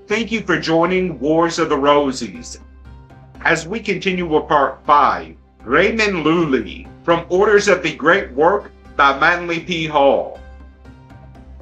Thank you for joining Wars of the Rosies. As we continue with part 5, Raymond Lully, from Orders of the Great Work by Manly P. Hall.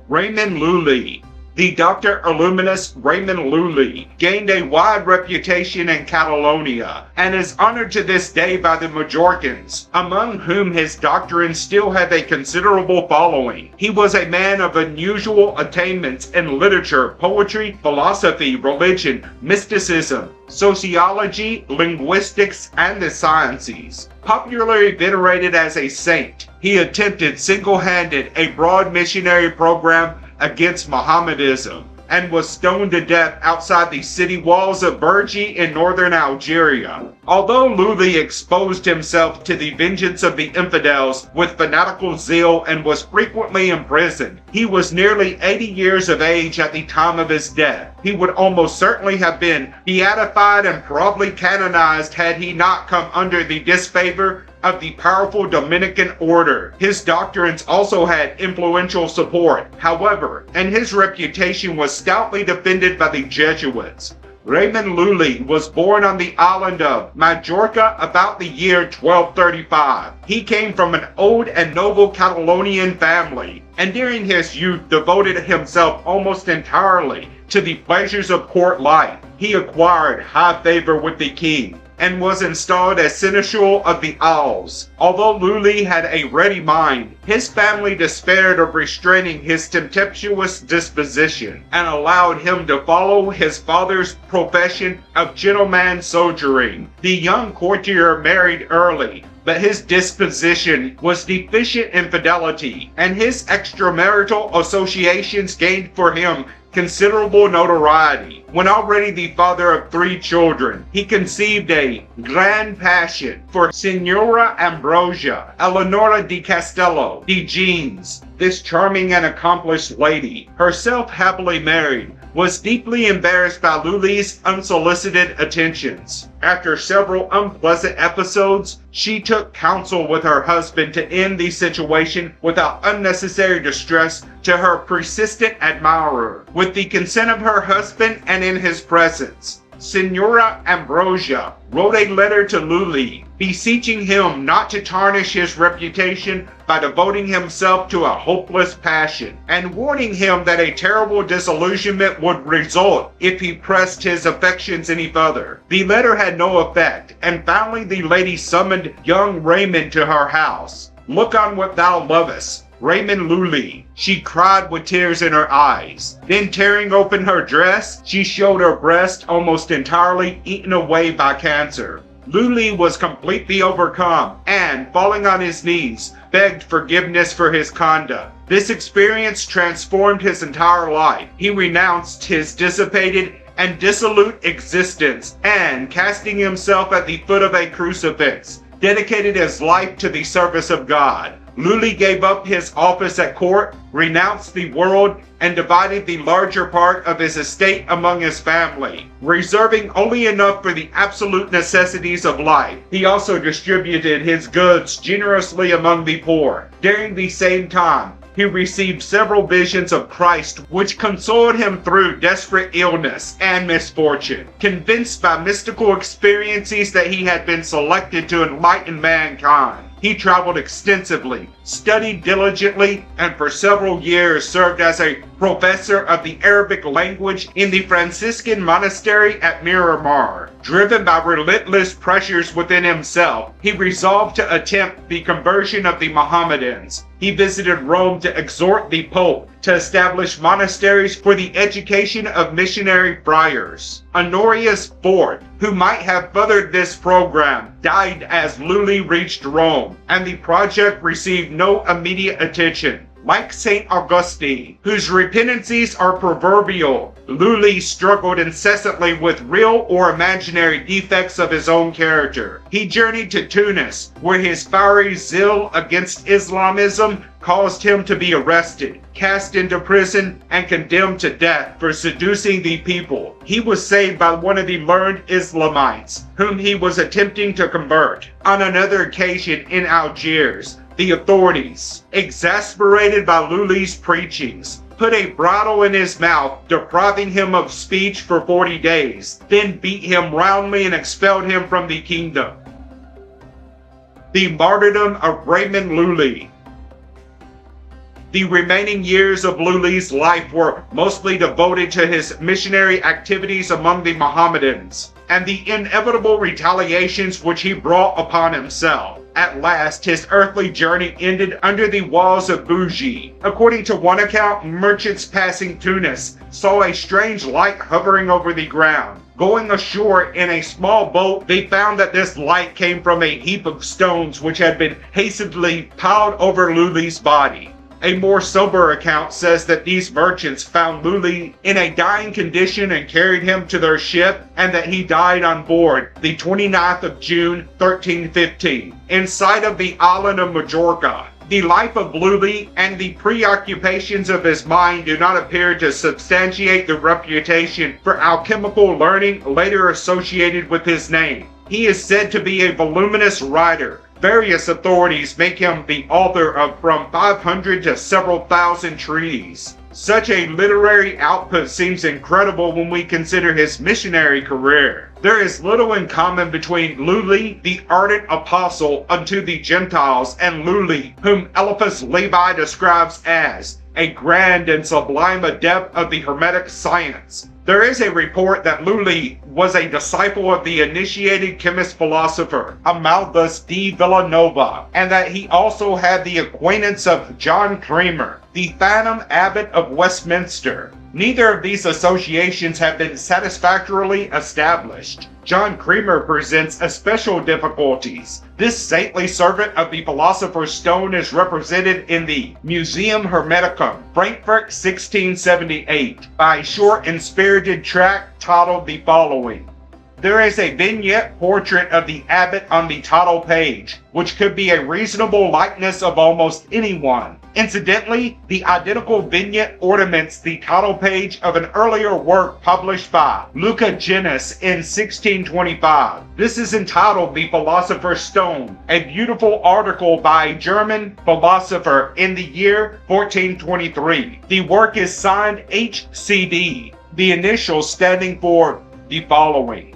Raymond Lully. The Dr. Illuminus Raymond Lully gained a wide reputation in Catalonia and is honored to this day by the Majorcans, among whom his doctrines still have a considerable following. He was a man of unusual attainments in literature, poetry, philosophy, religion, mysticism, sociology, linguistics, and the sciences. Popularly venerated as a saint, he attempted single-handed a broad missionary program against Mohammedanism and was stoned to death outside the city walls of Bergy in northern Algeria. Although Lully exposed himself to the vengeance of the infidels with fanatical zeal and was frequently imprisoned, he was nearly 80 years of age at the time of his death. He would almost certainly have been beatified and probably canonized had he not come under the disfavor of the powerful Dominican order. His doctrines also had influential support, however, and his reputation was stoutly defended by the Jesuits. Raymond Lully was born on the island of Majorca about the year 1235. He came from an old and noble Catalonian family, and during his youth devoted himself almost entirely to the pleasures of court life. He acquired high favor with the king and was installed as Seneschal of the Isles. Although Lully had a ready mind, his family despaired of restraining his tempestuous disposition and allowed him to follow his father's profession of gentleman soldiering. The young courtier married early, but his disposition was deficient in fidelity, and his extramarital associations gained for him considerable notoriety. When already the father of 3 children, he conceived a grand passion for Signora Ambrosia Eleonora di Castello de Jeans. This charming and accomplished lady, herself happily married, was deeply embarrassed by Lully's unsolicited attentions. After several unpleasant episodes, she took counsel with her husband to end the situation without unnecessary distress to her persistent admirer. With the consent of her husband and in his presence, Signora Ambrosia wrote a letter to Lully, beseeching him not to tarnish his reputation by devoting himself to a hopeless passion, and warning him that a terrible disillusionment would result if he pressed his affections any further. The letter had no effect, and finally the lady summoned young Raymond to her house. "Look on what thou lovest, Raymond Lully," she cried with tears in her eyes. Then tearing open her dress, she showed her breast almost entirely eaten away by cancer. Lully was completely overcome and, falling on his knees, begged forgiveness for his conduct. This experience transformed his entire life. He renounced his dissipated and dissolute existence and, casting himself at the foot of a crucifix, dedicated his life to the service of God. Lully gave up his office at court, renounced the world, and divided the larger part of his estate among his family, reserving only enough for the absolute necessities of life. He also distributed his goods generously among the poor. During the same time, he received several visions of Christ which consoled him through desperate illness and misfortune. Convinced by mystical experiences that he had been selected to enlighten mankind, he traveled extensively, studied diligently, and for several years served as a professor of the Arabic language in the Franciscan monastery at Miramar. Driven by relentless pressures within himself, he resolved to attempt the conversion of the Mohammedans. He visited Rome to exhort the Pope to establish monasteries for the education of missionary friars. Honorius IV, who might have furthered this program, died as Lully reached Rome, and the project received no immediate attention. Like St. Augustine, whose repentancies are proverbial, Lully struggled incessantly with real or imaginary defects of his own character. He journeyed to Tunis, where his fiery zeal against Islamism caused him to be arrested, cast into prison, and condemned to death for seducing the people. He was saved by one of the learned Islamites, whom he was attempting to convert. On another occasion in Algiers, the authorities, exasperated by Lully's preachings, put a bridle in his mouth, depriving him of speech for 40 days, then beat him roundly and expelled him from the kingdom. The martyrdom of Raymond Lully. The remaining years of Lully's life were mostly devoted to his missionary activities among the Mohammedans, and the inevitable retaliations which he brought upon himself. At last, his earthly journey ended under the walls of Bougie. According to one account, merchants passing Tunis saw a strange light hovering over the ground. Going ashore in a small boat, they found that this light came from a heap of stones which had been hastily piled over Lully's body. A more sober account says that these merchants found Lully in a dying condition and carried him to their ship, and that he died on board the 29th of June, 1315, in sight of the island of Majorca. The life of Lully and the preoccupations of his mind do not appear to substantiate the reputation for alchemical learning later associated with his name. He is said to be a voluminous writer. Various authorities make him the author of from 500 to several thousand treatises. Such a literary output seems incredible when we consider his missionary career. There is little in common between Lully, the ardent apostle unto the Gentiles, and Lully, whom Eliphas Levi describes as a grand and sublime adept of the Hermetic science. There is a report that Lully was a disciple of the initiated chemist-philosopher Amalthus de Villanova, and that he also had the acquaintance of John Cremer, the Phantom Abbot of Westminster. Neither of these associations have been satisfactorily established. John Cremer presents especial difficulties. This saintly servant of the Philosopher's Stone is represented in the Museum Hermeticum, Frankfurt 1678, by a short and spirited tract titled the following. There is a vignette portrait of the abbot on the title page, which could be a reasonable likeness of almost anyone. Incidentally, the identical vignette ornaments the title page of an earlier work published by Luca Genus in 1625. This is entitled The Philosopher's Stone, a beautiful article by a German philosopher in the year 1423. The work is signed HCD, the initials standing for the following.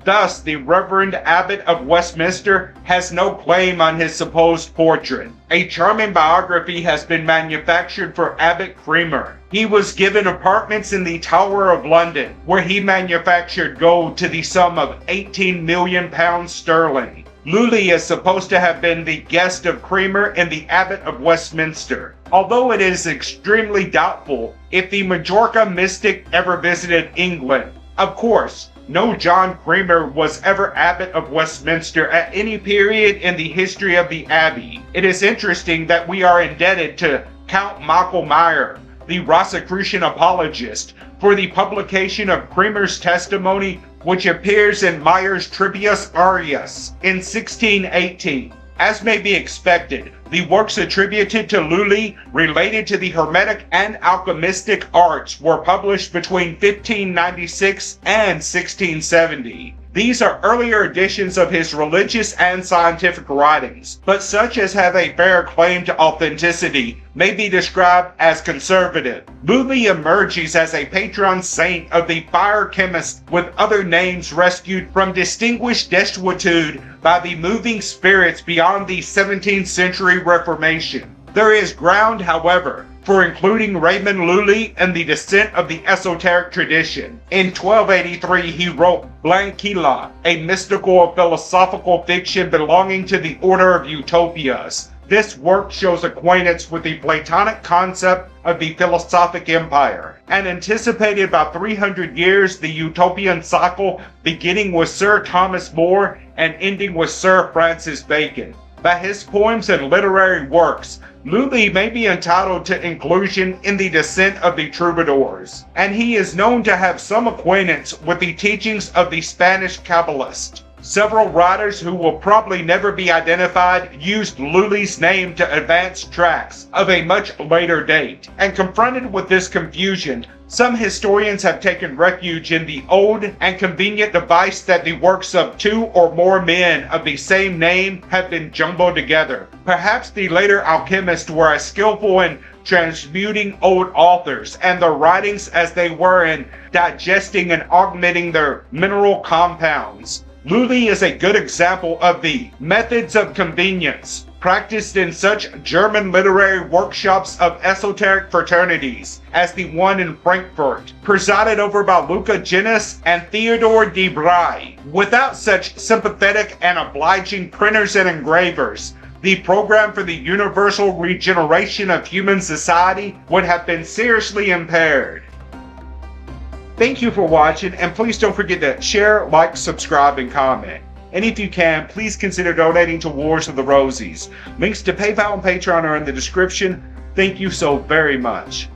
Thus, the Reverend Abbot of Westminster has no claim on his supposed portrait. A charming biography has been manufactured for Abbot Cremer. He was given apartments in the Tower of London, where he manufactured gold to the sum of 18 million pounds sterling. Lully is supposed to have been the guest of Cremer and the Abbot of Westminster, although it is extremely doubtful if the Majorca mystic ever visited England. Of course, no John Cremer was ever Abbot of Westminster at any period in the history of the Abbey. It is interesting that we are indebted to Count Michael Meyer, the Rosicrucian apologist, for the publication of Cremer's testimony, which appears in Meyer's Trivius Arius in 1618. As may be expected, the works attributed to Lully related to the Hermetic and alchemistic arts were published between 1596 and 1670. These are earlier editions of his religious and scientific writings, but such as have a fair claim to authenticity may be described as conservative. Lully emerges as a patron saint of the fire chemist, with other names rescued from distinguished desuetude by the moving spirits beyond the 17th century Reformation. There is ground, however, for including Raymond Lully in the descent of the esoteric tradition. In 1283 he wrote Blanquerna, a mystical philosophical fiction belonging to the order of Utopias. This work shows acquaintance with the Platonic concept of the philosophic empire, and anticipated by 300 years the utopian cycle beginning with Sir Thomas More and ending with Sir Francis Bacon. By his poems and literary works, Lully may be entitled to inclusion in the descent of the troubadours, and he is known to have some acquaintance with the teachings of the Spanish Kabbalist. Several writers who will probably never be identified used Lully's name to advance tracts of a much later date, and confronted with this confusion, some historians have taken refuge in the old and convenient device that the works of two or more men of the same name have been jumbled together. Perhaps the later alchemists were as skillful in transmuting old authors and their writings as they were in digesting and augmenting their mineral compounds. Lully is a good example of the methods of convenience practiced in such German literary workshops of esoteric fraternities as the one in Frankfurt, presided over by Luca Genus and Theodore de Bry. Without such sympathetic and obliging printers and engravers, the program for the universal regeneration of human society would have been seriously impaired. Thank you for watching, and please don't forget to share, like, subscribe, and comment. And if you can, please consider donating to Wars of the Rosies. Links to PayPal and Patreon are in the description. Thank you so very much.